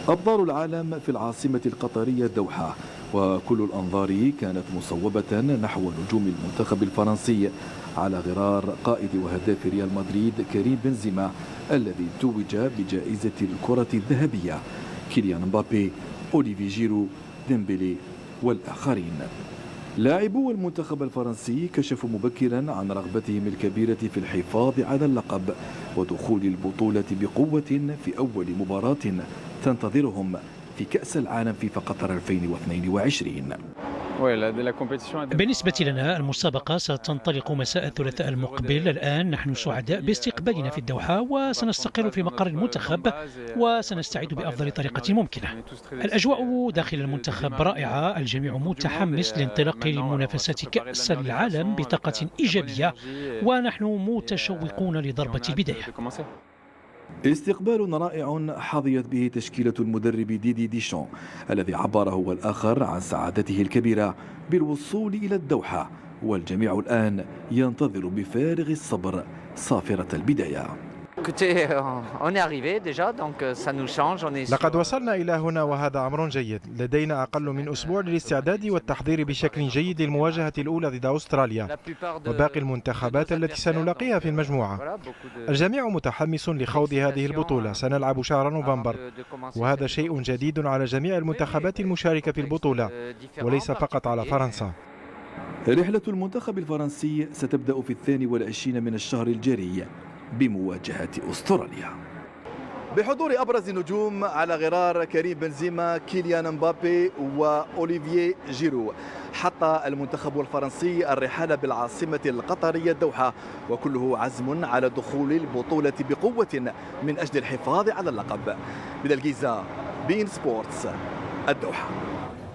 أبطال العالم في العاصمة القطرية الدوحة، وكل الأنظار كانت مصوبة نحو نجوم المنتخب الفرنسي على غرار قائد وهداف ريال مدريد كريم بنزيما الذي توج بجائزة الكرة الذهبية، كيليان مبابي، أوليفي جيرو، ديمبلي والآخرين. لاعبو المنتخب الفرنسي كشفوا مبكرا عن رغبتهم الكبيرة في الحفاظ على اللقب ودخول البطولة بقوة في أول مباراة تنتظرهم في كأس العالم في قطر 2022. بالنسبة لنا المسابقة ستنطلق مساء الثلاثاء المقبل. الآن نحن سعداء باستقبالنا في الدوحة، وسنستقر في مقر المنتخب وسنستعد بأفضل طريقة ممكنة. الأجواء داخل المنتخب رائعة، الجميع متحمس لانطلاق لمنافسة كأس العالم بطاقة إيجابية، ونحن متشوقون لضربة البداية. استقبال رائع حظيت به تشكيلة المدرب ديدي ديشان الذي عبر هو الآخر عن سعادته الكبيرة بالوصول إلى الدوحة، والجميع الآن ينتظر بفارغ الصبر صافرة البداية. لقد وصلنا إلى هنا وهذا أمر جيد. لدينا أقل من أسبوع للاستعداد والتحضير بشكل جيد للمواجهة الأولى ضد أستراليا وباقي المنتخبات التي سنلاقيها في المجموعة. الجميع متحمس لخوض هذه البطولة. سنلعب شهر نوفمبر، وهذا شيء جديد على جميع المنتخبات المشاركة في البطولة وليس فقط على فرنسا. رحلة المنتخب الفرنسي ستبدأ في 22 من الشهر الجاري بمواجهة أستراليا، بحضور أبرز النجوم على غرار كريم بنزيما، كيليان مبابي وأوليفييه جيرو. حط المنتخب الفرنسي الرحال بالعاصمة القطرية الدوحة، وكله عزم على دخول البطولة بقوة من أجل الحفاظ على اللقب. من الجيزة، بين سبورتس، الدوحة.